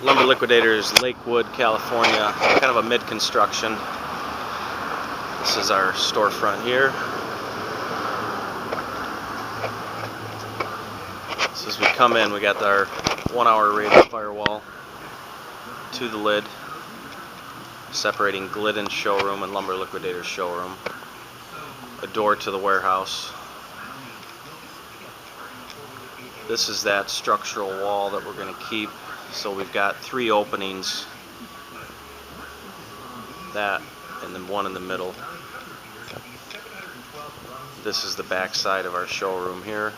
Lumber Liquidators, Lakewood, California. Kind of a mid-construction. This is our storefront here. So as we come in, we got our 1-hour rated firewall to the lid, separating Glidden's showroom and Lumber Liquidators showroom. A door to the warehouse. This is that structural wall that we're going to keep. So we've got 3 openings, that and then one in the middle. This is the back side of our showroom here.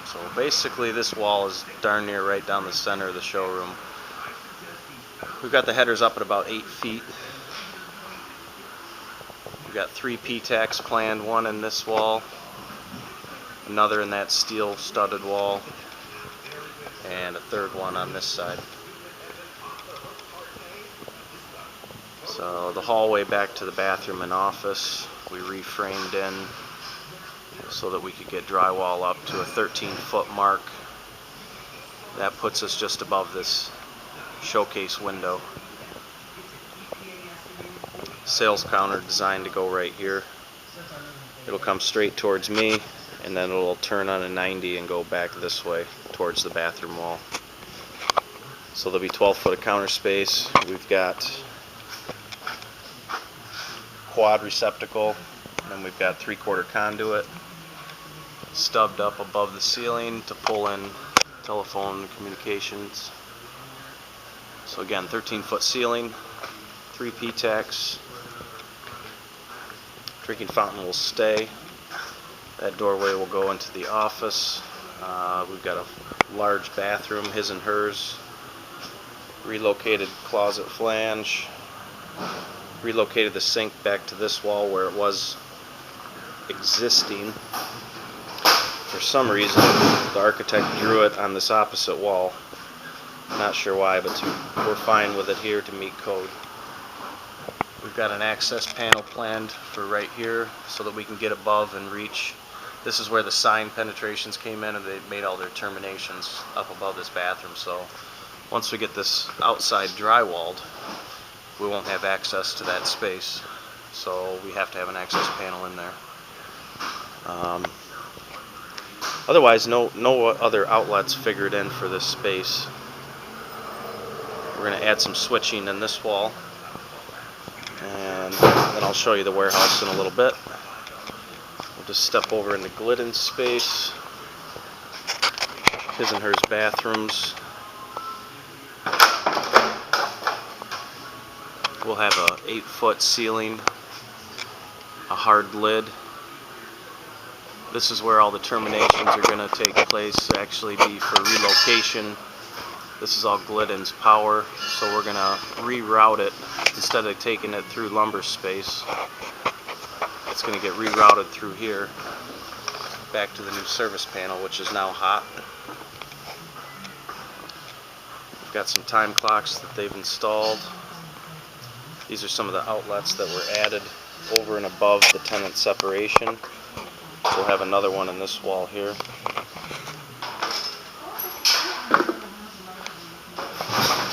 So basically this wall is darn near right down the center of the showroom. We've got the headers up at about 8 feet. We've got 3 P-tacks planned, one in this wall, another in that steel studded wall, and a third one on this side. So the hallway back to the bathroom and office we reframed in so that we could get drywall up to a 13-foot mark. That puts us just above this showcase window. Sales counter designed to go right here. It'll come straight towards me, and then it'll turn on a 90 and go back this way towards the bathroom wall. So there'll be 12 foot of counter space. We've got quad receptacle, and then we've got 3/4 conduit stubbed up above the ceiling to pull in telephone communications. So again, 13-foot ceiling, 3 P-tacks. Drinking fountain will stay. That doorway will go into the office. We've got a large bathroom, his and hers. Relocated closet flange. Relocated the sink back to this wall where it was existing. For some reason, the architect drew it on this opposite wall. Not sure why, but we're fine with it here to meet code. We've got an access panel planned for right here so that we can get above and reach. This is where the sign penetrations came in, and they made all their terminations up above this bathroom. So once we get this outside drywalled, we won't have access to that space. So we have to have an access panel in there. Otherwise, no other outlets figured in for this space. We're going to add some switching in this wall, and then I'll show you the warehouse in a little bit. We'll just step over into Glidden's space, his and hers bathrooms. We'll have a 8-foot ceiling, a hard lid. This is where all the terminations are going to take place, actually be for relocation. This is all Glidden's power, so we're going to reroute it. Instead of taking it through lumber space, it's going to get rerouted through here back to the new service panel, which is now hot. We've got some time clocks that they've installed. These are some of the outlets that were added over and above the tenant separation. We'll have another one in this wall here.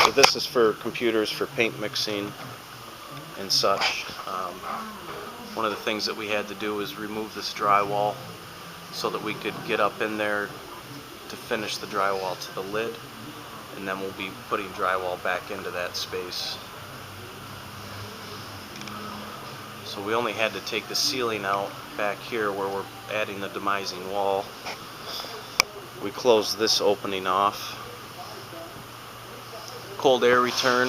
So this is for computers, for paint mixing and such. One of the things that we had to do is remove this drywall so that we could get up in there to finish the drywall to the lid, and then we'll be putting drywall back into that space. So we only had to take the ceiling out back here where we're adding the demising wall. We closed this opening off. Cold air return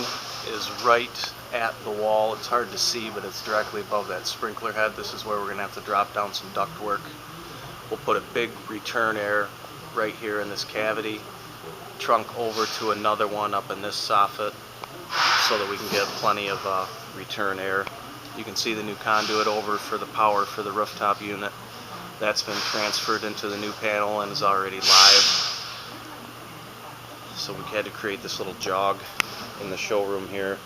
is right at the wall. It's hard to see, but it's directly above that sprinkler head. This is where we're going to have to drop down some ductwork. We'll put a big return air right here in this cavity, trunk over to another one up in this soffit so that we can get plenty of return air. You can see the new conduit over for the power for the rooftop unit. That's been transferred into the new panel and is already live. So we had to create this little jog in the showroom here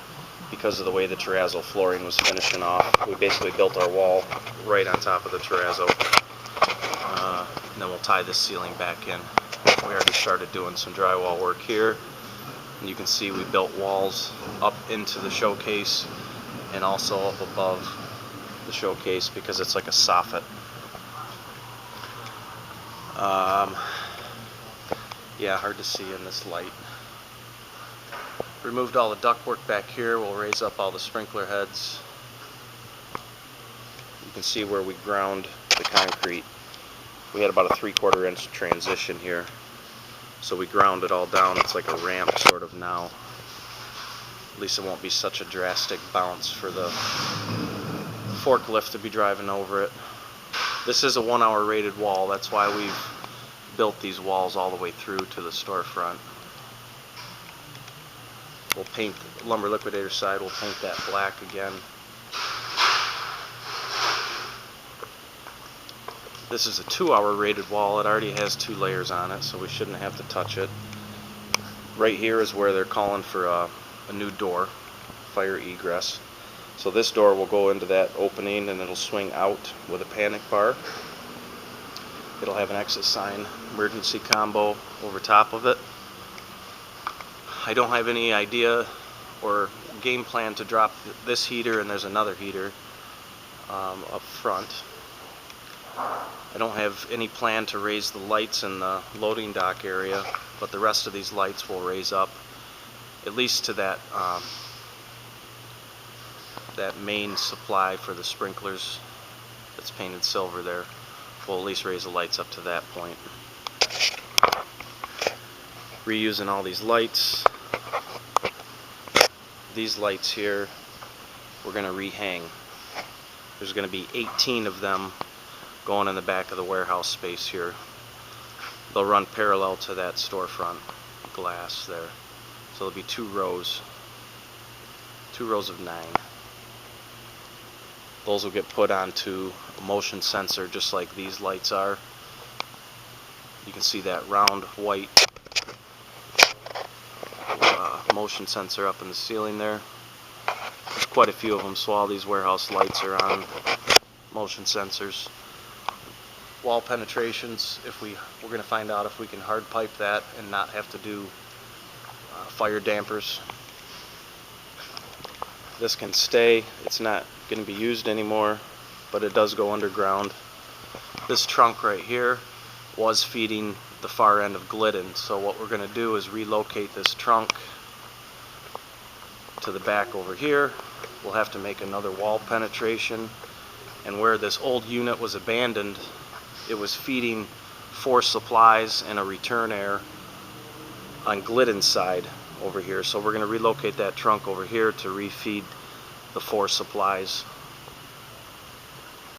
because of the way the terrazzo flooring was finishing off. We basically built our wall right on top of the terrazzo. And then we'll tie this ceiling back in. We already started doing some drywall work here, and you can see we built walls up into the showcase and also up above the showcase because it's like a soffit. Yeah, hard to see in this light. Removed all the ductwork back here. We'll raise up all the sprinkler heads. You can see where we ground the concrete. We had about a 3/4 inch transition here, so we ground it all down. It's like a ramp sort of now. At least it won't be such a drastic bounce for the forklift to be driving over it. This is a 1-hour rated wall. That's why we've built these walls all the way through to the storefront. We'll paint the lumber liquidator side. We'll paint that black again. This is a 2-hour rated wall. It already has 2 layers on it, so we shouldn't have to touch it. Right here is where they're calling for a new door, fire egress. So this door will go into that opening and it'll swing out with a panic bar. It'll have an exit sign, emergency combo over top of it. I don't have any idea or game plan to drop this heater, and there's another heater up front. I don't have any plan to raise the lights in the loading dock area, but the rest of these lights will raise up at least to that that main supply for the sprinklers that's painted silver there. We'll at least raise the lights up to that point. Reusing all these lights. These lights here we're going to rehang. There's going to be 18 of them going in the back of the warehouse space here. They'll run parallel to that storefront glass there. So there'll be 2 rows of 9. Those will get put onto a motion sensor just like these lights are. You can see that round white motion sensor up in the ceiling there. There's quite a few of them, so all these warehouse lights are on motion sensors. Wall penetrations, we're going to find out if we can hard pipe that and not have to do fire dampers. This can stay. It's not going to be used anymore, but it does go underground. This trunk right here was feeding the far end of Glidden, so what we're going to do is relocate this trunk to the back over here. We'll have to make another wall penetration, and where this old unit was abandoned, it was feeding 4 supplies and a return air on Glidden's side over here. So we're going to relocate that trunk over here to refeed the 4 supplies